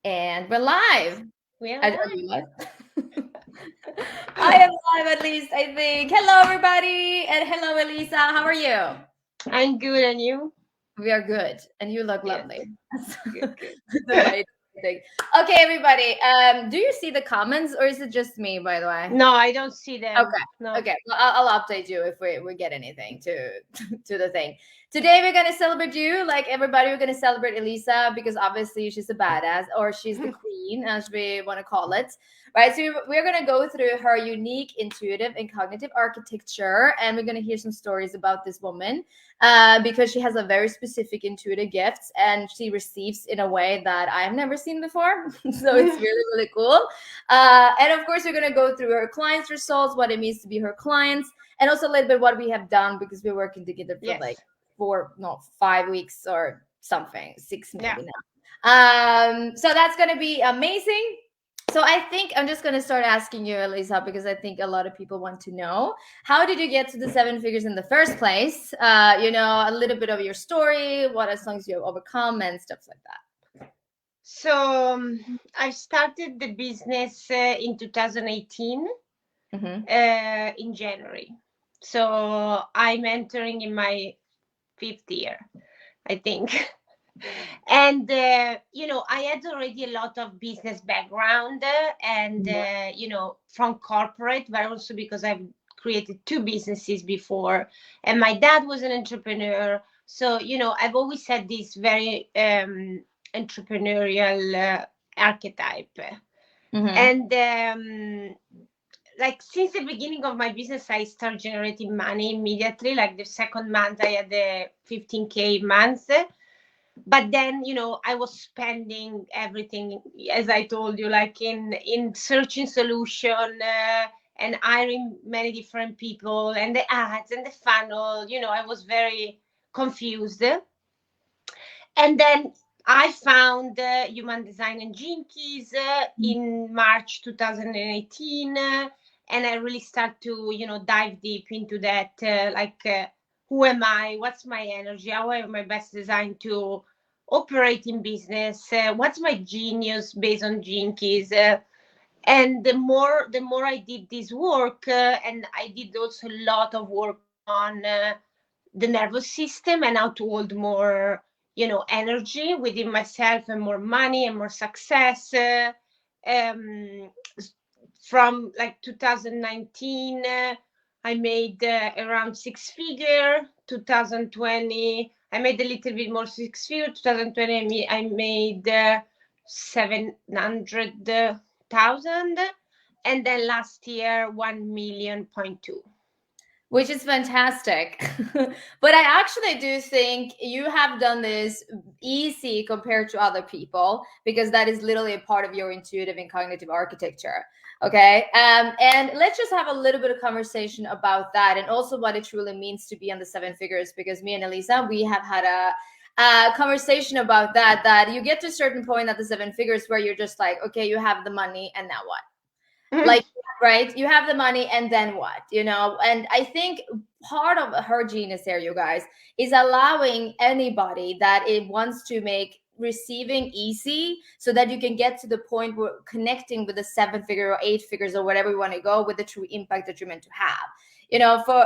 And we're live. We are Are live. you live? I am live at least, I think. Hello, everybody. And hello, Elisa. How are you? I'm good, and you? We are good. And you look Good, lovely. good, good. The light thing. Okay, everybody. Do you see the comments or is it just me, by the way? No, I don't see them. Okay. No. Okay. Well, I'll update you if we get anything to to the thing. Today we're gonna celebrate you, like everybody. We're gonna celebrate Elisa because obviously she's a badass, or she's the queen, as we want to call it, right? So we're gonna go through her unique, intuitive, and cognitive architecture, and we're gonna hear some stories about this woman, because she has a very specific intuitive gifts, and she receives in a way that I have never seen before. So it's really really cool. And of course, we're going to go through her clients' results, what it means to be her clients, and also a little bit what we have done because we're working together for like Yes. 5 weeks or something, six Yeah. maybe now. So that's going to be amazing. So I think I'm just going to start asking you, Elisa, because I think a lot of people want to know, how did you get to the seven figures in the first place? A little bit of your story, what are songs you have overcome, and stuff like that. So I started the business in 2018 Mm-hmm. in January. So I'm entering in my fifth year, I think. And I had already a lot of business background from corporate, but also because I've created two businesses before, and my dad was an entrepreneur. So I've always had this very entrepreneurial archetype. Mm-hmm. And like since the beginning of my business, I started generating money immediately. Like the second month I had the 15K month. But then I was spending everything, as I told you, like in searching solution, and hiring many different people, and the ads and the funnel. I was very confused. And then I found Human Design and Gene Keys in March 2018, and I really start to dive deep into that, who am I, what's my energy, how am I best designed to operate in business, what's my genius based on Gene Keys. And the more I did this work, and I did also a lot of work on the nervous system and how to hold more energy within myself, and more money and more success, um, from like 2019, I made around six figure. 2020 I made a little bit more, six figure. 2020 I made 700,000, and then last year 1.2 million. Which is fantastic. But I actually do think you have done this easy compared to other people because that is literally a part of your intuitive and cognitive architecture. Okay. And let's just have a little bit of conversation about that and also what it truly means to be on the seven figures because me and Elisa, we have had a conversation about that you get to a certain point at the seven figures where you're just like, okay, you have the money and now what? Like, right, you have the money and then what, and I think part of her genius here, you guys, is allowing anybody that it wants to make receiving easy so that you can get to the point where connecting with the seven figure or eight figures or whatever you want to go with the true impact that you're meant to have.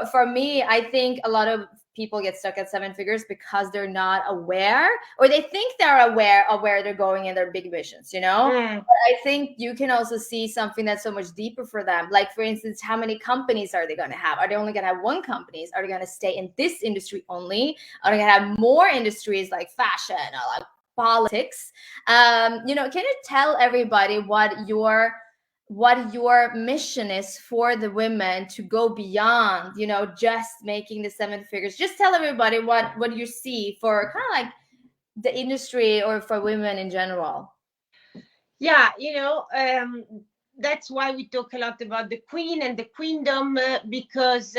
For me, I think a lot of people get stuck at seven figures because they're not aware, or they think they're aware of where they're going in their big visions. Mm. I think you can also see something that's so much deeper for them. Like, for instance, how many companies are they going to have? Are they only going to have one company? Are they going to stay in this industry only? Are they going to have more industries like fashion or like politics? Can you tell everybody what your mission is for the women to go beyond, just making the seven figures? Just tell everybody what you see for kind of like the industry or for women in general. Yeah, that's why we talk a lot about the queen and the queendom, because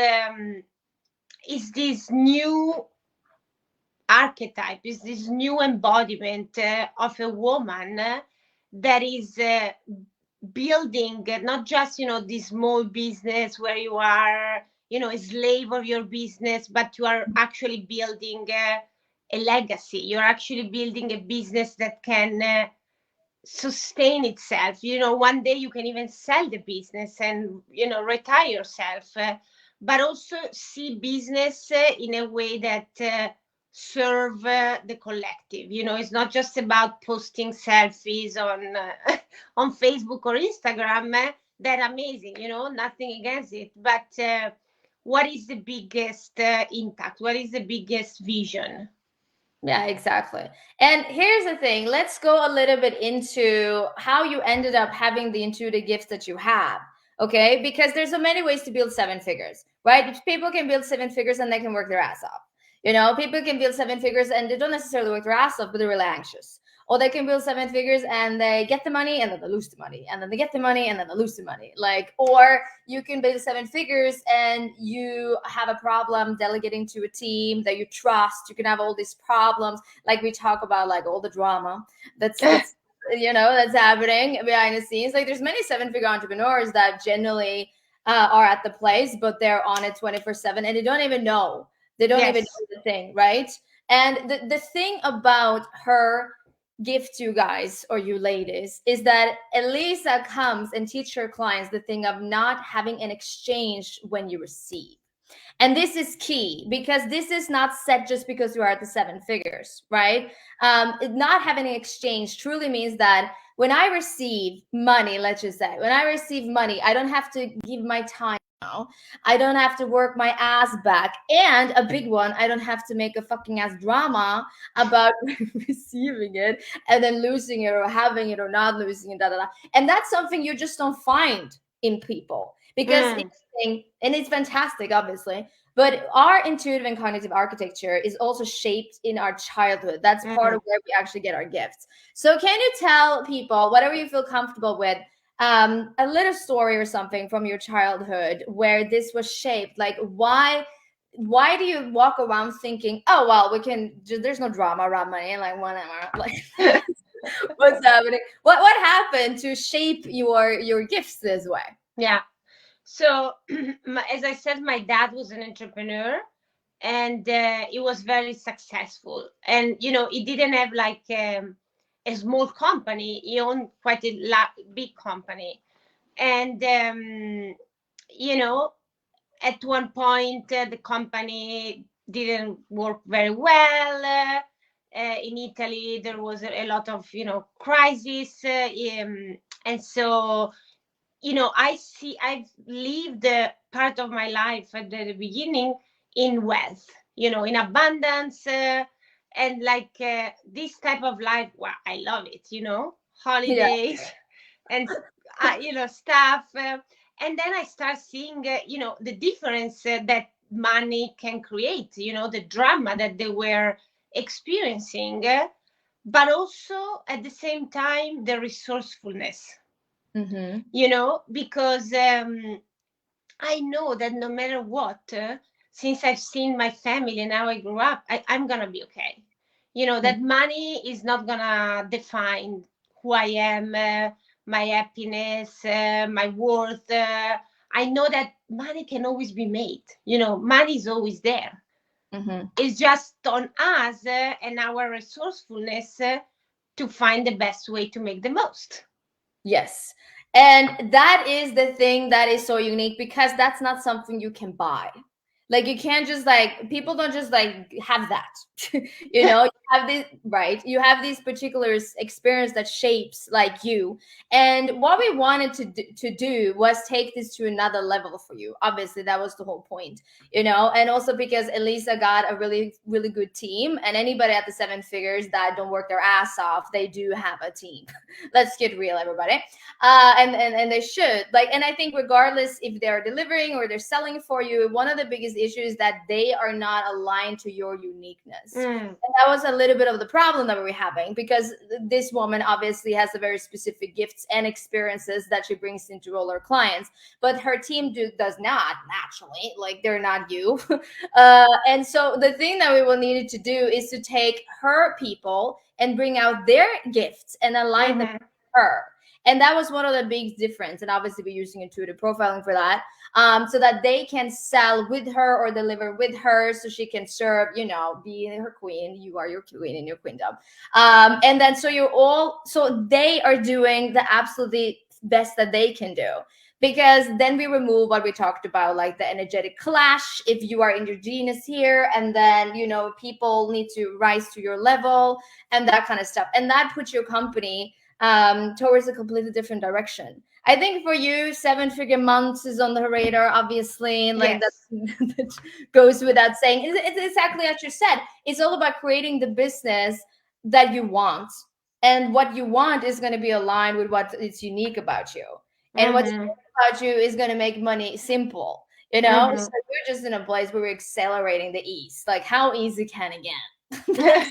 it's this new archetype, is this new embodiment of a woman that is building not just this small business where you are a slave of your business, but you are actually building a legacy. You're actually building a business that can sustain itself. One day you can even sell the business and retire yourself, but also see business in a way that serve the collective. It's not just about posting selfies on on Facebook or Instagram. They're amazing, nothing against it, but what is the biggest impact? What is the biggest vision? Yeah, exactly. And here's the thing. Let's go a little bit into how you ended up having the intuitive gifts that you have. Okay. Because there's so many ways to build seven figures, right? People can build seven figures and they can work their ass off. People can build seven figures and they don't necessarily work their ass off, but they're really anxious. Or they can build seven figures and they get the money and then they lose the money. And then they get the money and then they lose the money. Or you can build seven figures and you have a problem delegating to a team that you trust. You can have all these problems, like we talk about, like all the drama that's that's happening behind the scenes. Like there's many seven-figure entrepreneurs that generally are at the place, but they're on it 24/7 and they don't even know. They don't even Yes. know the thing, right? And the thing about her gift, you guys or you ladies, is that Elisa comes and teach her clients the thing of not having an exchange when you receive. And this is key because this is not set just because you are at the seven figures, right? Not having an exchange truly means that when I receive money, let's just say, when I receive money, I don't have to give my time now. I don't have to work my ass back. And a big one, I don't have to make a fucking ass drama about receiving it and then losing it or having it or not losing it. Da, da, da. And that's something you just don't find in people because and it's fantastic, obviously, but our intuitive and cognitive architecture is also shaped in our childhood. That's part of where we actually get our gifts. So can you tell people, whatever you feel comfortable with, a little story or something from your childhood where this was shaped? Like why do you walk around thinking, oh well, we can there's no drama around money and like whatever, like what's happening? What happened to shape your gifts this way? Yeah. So, as I said, my dad was an entrepreneur, and he was very successful. And he didn't have like a small company; he owned quite a big company. And at one point, the company didn't work very well. In Italy, there was a lot of crisis, and so I've lived part of my life at the beginning in wealth, in abundance, and like this type of life. Well, I love it, Yeah. holidays and stuff. And then I start seeing, the difference that money can create. The drama that they were experiencing, but also at the same time the resourcefulness. Because I know that no matter what, since I've seen my family and how I grew up, I'm going to be okay. That money is not going to define who I am, my happiness, my worth. I know that money can always be made. Money is always there. It's just on us and our resourcefulness to find the best way to make the most. Yes. And that is the thing that is so unique because that's not something you can buy. Like you can't just like people don't just like have that. You have this, right? You have these particular experience that shapes like you. And what we wanted to do was take this to another level for you. Obviously, that was the whole point, and also because Elisa got a really, really good team, and anybody at the seven figures that don't work their ass off, they do have a team. Let's get real, everybody. And they should, and I think regardless if they're delivering or they're selling for you, one of the biggest issues that they are not aligned to your uniqueness. And that was a little bit of the problem that we were having because this woman obviously has a very specific gifts and experiences that she brings into all her clients, but her team does not naturally, like they're not you. And so the thing that we will need to do is to take her people and bring out their gifts and align them with her. And that was one of the big difference. And obviously we're using intuitive profiling for that, so that they can sell with her or deliver with her, so she can serve, you know, be her queen. You are your queen in your queendom. And then so they are doing the absolutely best that they can do, because then we remove what we talked about, like the energetic clash if you are in your genius here, and then, you know, people need to rise to your level and that kind of stuff, and that puts your company towards a completely different direction. I think for you, 7-figure months is on the radar, obviously, like Yes. that goes without saying. It's exactly as you said. It's all about creating the business that you want, and what you want is going to be aligned with what is unique about you, and what's Mm-hmm. about you is going to make money simple. You know, so we're just in a place where we're accelerating the ease. Like, how easy can it get? Mm-hmm.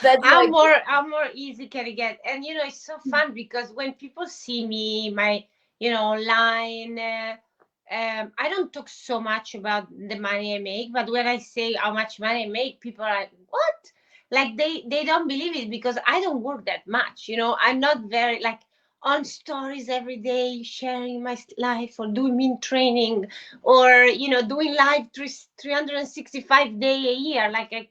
That's like, I'm more easy can I get. And you know, it's so fun because when people see me, my, you know, online, I don't talk so much about the money I make, but when I say how much money I make, people are like, what? Like they don't believe it because I don't work that much. You know, I'm not very like on stories every day sharing my life or doing mean training or, you know, doing live 365 day a year. Like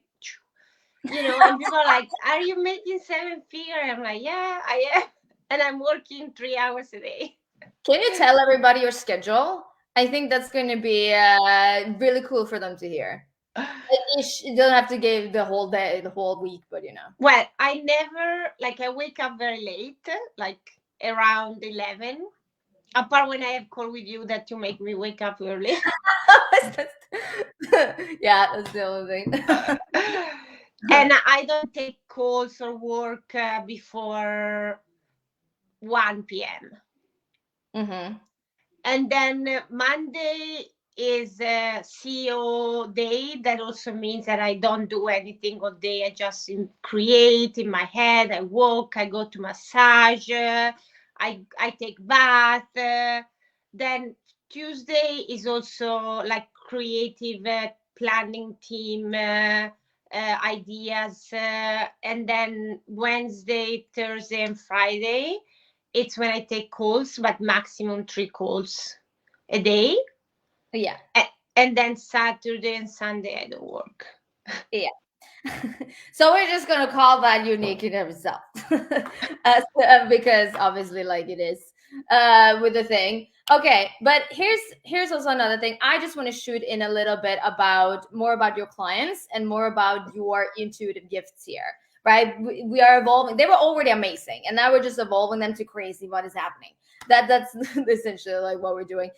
you know, and people are like, are you making 7 figure? I'm like, yeah, I am. And I'm working 3 hours a day. can you tell everybody your schedule? I think that's going to be really cool for them to hear. You don't have to give the whole day, the whole week, but you know. Well, I never, like, I wake up very late, like around 11. Apart when I have call with you that you make me wake up early. Yeah, that's the only thing. And I don't take calls or work before 1 p.m. Mm-hmm. And then Monday is a CEO day. That also means that I don't do anything all day. I just create in my head. I walk. I go to massage. I take bath. Then Tuesday is also like creative planning team ideas. And then Wednesday, Thursday, and Friday it's when I take calls, but maximum 3 calls a day. Yeah. And then Saturday and Sunday I don't work. Yeah. So we're just gonna call that unique in itself, because obviously, like, it is with the thing. Okay, but here's also another thing. I just want to shoot in a little bit about more about your clients and more about your intuitive gifts here. Right, we are evolving. They were already amazing, and now we're just evolving them to crazy. What is happening? That's essentially like what we're doing.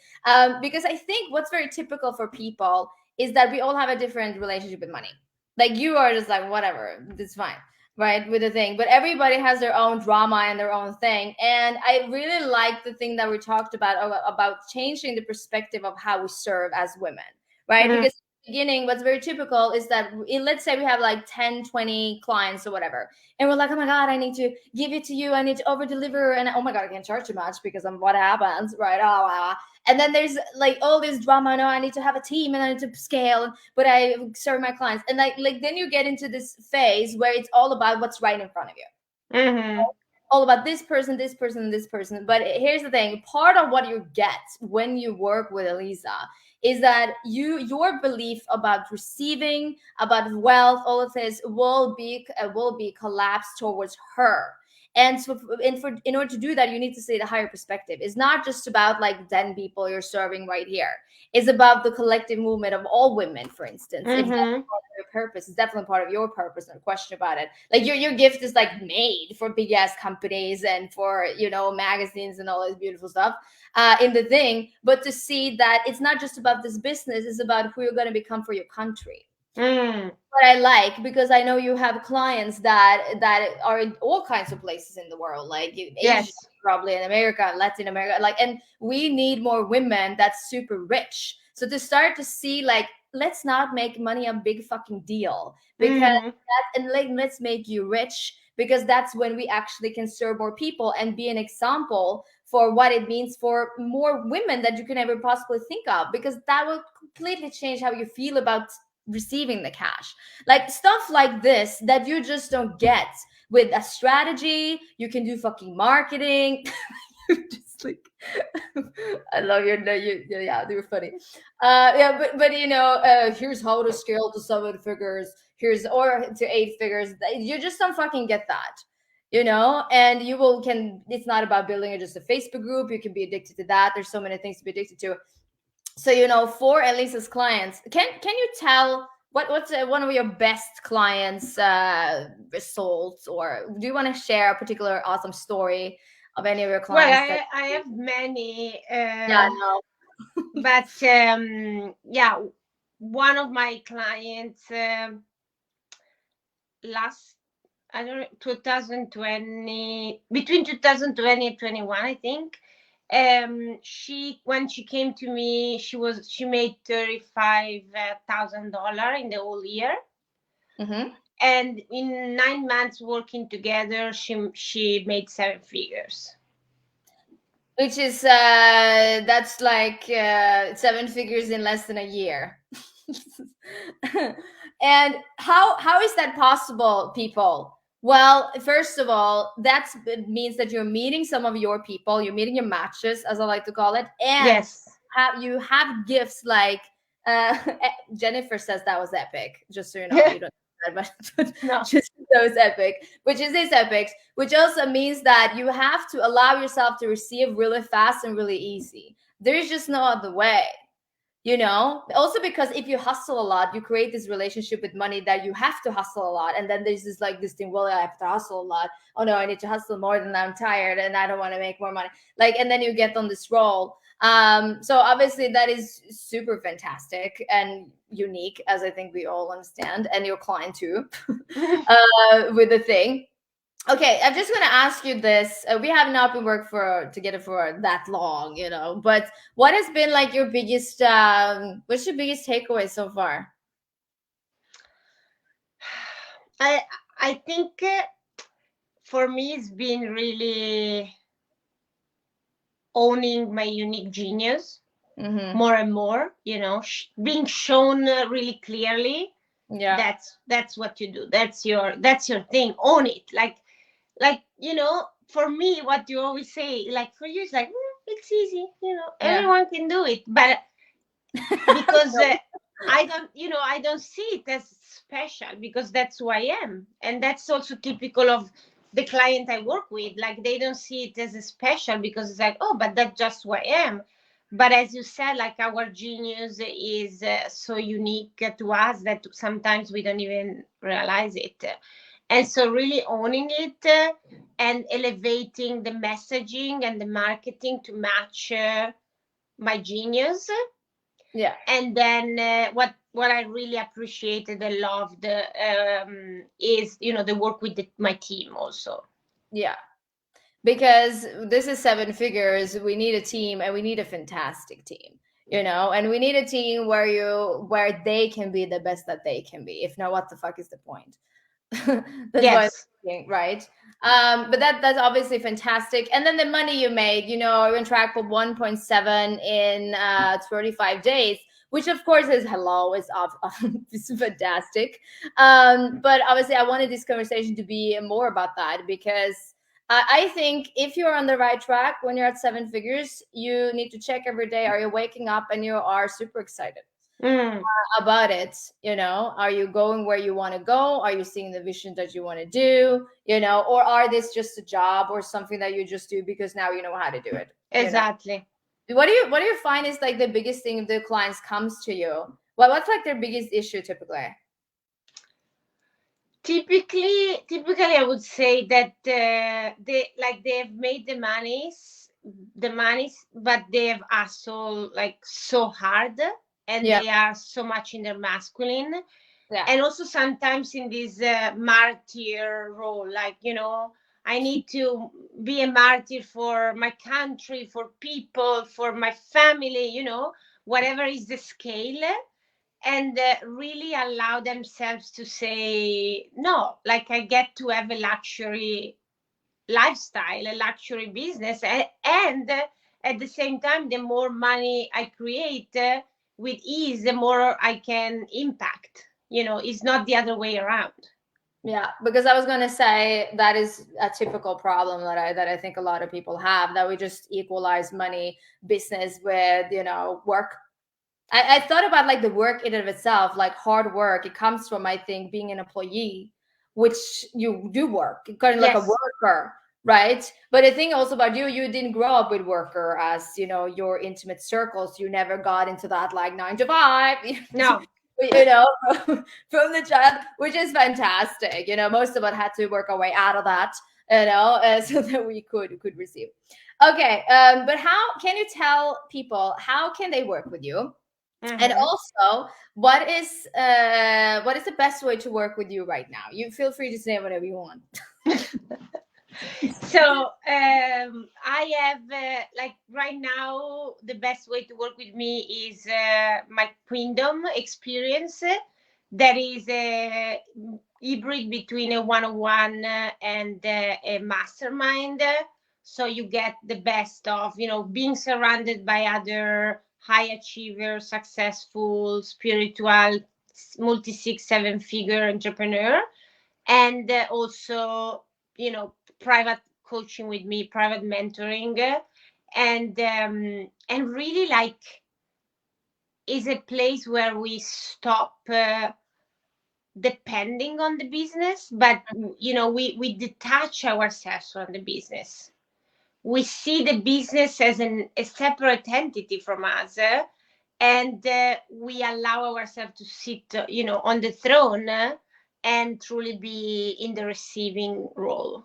Because I think what's very typical for people is that we all have a different relationship with money. Like, you are just like, whatever, it's fine, right, with the thing, but everybody has their own drama and their own thing. And I really like the thing that we talked about changing the perspective of how we serve as women, right? Mm. Because in the beginning, what's very typical is that let's say we have like 10-20 clients or whatever, and we're like, oh my god, I need to give it to you, I need to over deliver, and oh my god, I can't charge too much because I'm what happens, right? And then there's like all this drama. No, I need to have a team and I need to scale, but I serve my clients. And like then you get into this phase where it's all about what's right in front of you. Mm-hmm. All about this person, this person, this person. But here's the thing: part of what you get when you work with Elisa is that your belief about receiving, about wealth, all of this will be collapsed towards her. And so, in order to do that, you need to see the higher perspective. It's not just about like 10 people you're serving right here. It's about the collective movement of all women, for instance. If that's Mm-hmm. part of your purpose, it's definitely part of your purpose, no question about it. Like, your gift is like made for big ass companies and for, you know, magazines and all this beautiful stuff in the thing. But to see that it's not just about this business, it's about who you're going to become for your country. Mm. What I like, because I know you have clients that are in all kinds of places in the world, like in Asia, Yes. probably in America, Latin America, like, and we need more women that's super rich. So to start to see, like, let's not make money a big fucking deal, because Mm-hmm. and like, let's make you rich, because that's when we actually can serve more people and be an example for what it means for more women that you can ever possibly think of, because that will completely change how you feel about receiving the cash. Like, stuff like this that you just don't get with a strategy. You can do fucking marketing. Just like, I love yeah, they were funny. Yeah, but here's how to scale to 7 figures. Here's or to 8 figures. You just don't fucking get that, and you will can. It's not about building just a Facebook group. You can be addicted to that. There's so many things to be addicted to. So for Elisa's clients, can you tell what's one of your best clients results, or do you want to share a particular awesome story of any of your clients? Well, I have many. Yeah, no. But yeah, one of my clients last, I don't know, 2020, between 2020 and 21, I think. When she came to me, she made $35,000 in the whole year. Mm-hmm. And in 9 months working together, she made 7 figures. Which is that's like 7 figures in less than a year. And how is that possible, people? Well, first of all, it means that you're meeting some of your people, you're meeting your matches, as I like to call it, and yes, you have gifts like Jennifer says that was epic. Just so you know, you don't. But no. just those epic, which is this epics, which also means that you have to allow yourself to receive really fast and really easy. There's just no other way. Also because if you hustle a lot, you create this relationship with money that you have to hustle a lot, and then there's this thing, well, I have to hustle a lot. Oh no, I need to hustle more than I'm tired and I don't want to make more money, and then you get on this roll. So obviously that is super fantastic and unique, as I think we all understand, and your client too. With the thing. Okay, I'm just going to ask you this. We have not been working together for that long, but what has been like your biggest, what's your biggest takeaway so far? I think for me, it's been really owning my unique genius more and more, being shown really clearly. Yeah. That's what you do. That's your thing. Own it. Like, for me, what you always say, like for you, it's like, it's easy, everyone can do it. But because I don't see it as special, because that's who I am. And that's also typical of the client I work with. Like, they don't see it as a special because it's like, oh, but that's just who I am. But as you said, like, our genius is so unique to us that sometimes we don't even realize it. And so really owning it and elevating the messaging and the marketing to match my genius. Yeah. And then what I really appreciated and loved is, the work with my team also. Yeah. Because this is 7 figures, we need a team, and we need a fantastic team, and we need a team where they can be the best that they can be. If not, what the fuck is the point? That's yes. Right. But that's obviously fantastic. And then the money you made, you're on track for 1.7 in 35 days, which of course is it's fantastic. But obviously I wanted this conversation to be more about that, because I think if you're on the right track when you're at 7 figures, you need to check every day. Are you waking up and you are super excited about it? Are you going where you want to go? Are you seeing the vision that you want to do? Or are this just a job or something that you just do because now you know how to do it? Exactly. What do you find is like the biggest thing if the clients comes to you? What's like their biggest issue typically? Typically, I would say that they've made the monies, but they have hustled like so hard, and they are so much in their masculine, and also sometimes in this martyr role, like, I need to be a martyr for my country, for people, for my family, whatever is the scale. And really allow themselves to say no. Like, I get to have a luxury lifestyle, a luxury business, and at the same time, the more money I create with ease, the more I can impact. It's not the other way around. Yeah, because I was going to say that is a typical problem that I think a lot of people have, that we just equalize money, business with, work. I thought about like the work in and of itself, like hard work. It comes from, I think, being an employee, which you do work, kind of like a Yes. worker, right? But the thing also about you didn't grow up with worker as, your intimate circles. You never got into that like 9 to 5. No. From the child, which is fantastic. Most of us had to work our way out of that, so that we could receive. Okay, but how can you tell people how can they work with you? And Mhm. also, what is the best way to work with you right now? You feel free to say whatever you want. So I have like right now the best way to work with me is my Queendom experience. That is a hybrid between a one-on-one and a mastermind. So you get the best of being surrounded by other high achievers, successful, spiritual, multi 6 7 figure entrepreneur, and also private coaching with me, private mentoring, and really like is a place where we stop depending on the business, but we detach ourselves from the business. We see the business as a separate entity from us, and we allow ourselves to sit on the throne, and truly be in the receiving role.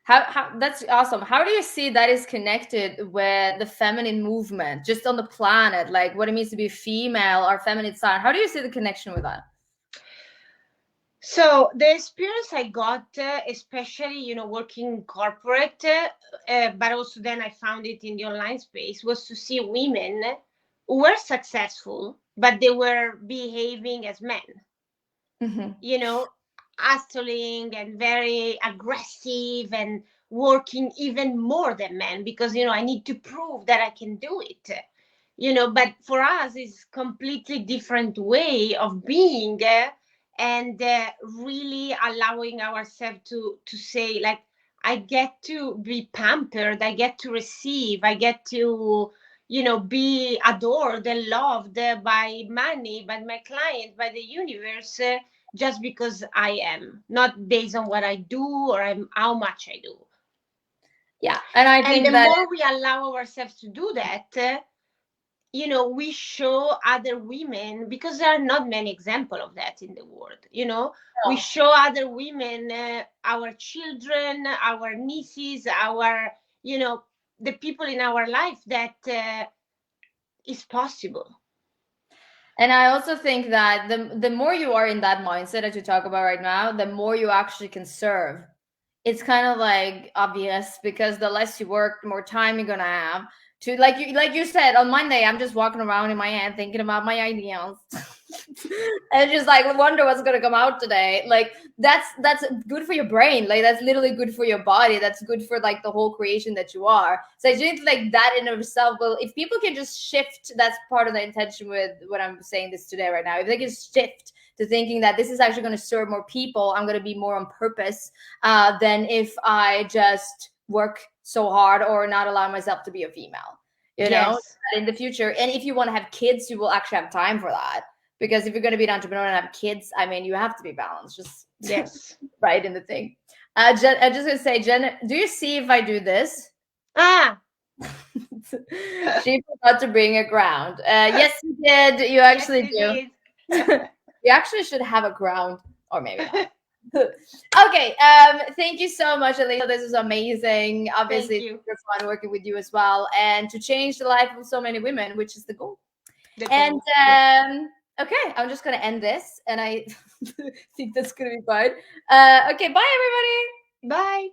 How that's awesome. How do you see that is connected with the feminine movement just on the planet, like what it means to be female or feminine side? How do you see the connection with that? So the experience I got, especially working in corporate, but also then I found it in the online space, was to see women who were successful, but they were behaving as men. Mm-hmm. Hustling and very aggressive and working even more than men, because I need to prove that I can do it. But for us it's completely different way of being, and really allowing ourselves to say like, I get to be pampered, I get to receive, I get to be adored and loved by money, by my client, by the universe, just because I am, not based on what I do or how much I do. Yeah, and I And the think that more we allow ourselves to do that, we show other women, because there are not many examples of that in the world. We show other women, our children, our nieces, our, the people in our life, that is possible. And I also think that the more you are in that mindset that you talk about right now, the more you actually can serve. It's kind of like obvious, because the less you work, the more time you're gonna have to, like you said, on Monday, I'm just walking around in my head thinking about my ideas. And just like wonder what's gonna come out today. Like that's good for your brain. Like that's literally good for your body. That's good for like the whole creation that you are. So I think like that in of itself, well, if people can just shift, that's part of the intention with what I'm saying this today right now. If they can shift to thinking that this is actually going to serve more people, I'm going to be more on purpose than if I just work so hard or not allow myself to be a female, Yes. in the future. And if you want to have kids, you will actually have time for that. Because if you're going to be an entrepreneur and have kids, I mean, you have to be balanced, just Yes. right in the thing. Jen, I'm just going to say, Jen, do you see if I do this? Ah. She forgot to bring a ground. Yes, you did. You actually Yes, do. it is. You actually should have a ground, or maybe not. Okay. Thank you so much, Elisa. This is amazing. Obviously, Thank you. it's fun working with you as well, and to change the life of so many women, which is the goal. The And goal. Yes. okay, I'm just gonna end this, and I think that's gonna be fine. Okay, bye everybody. Bye.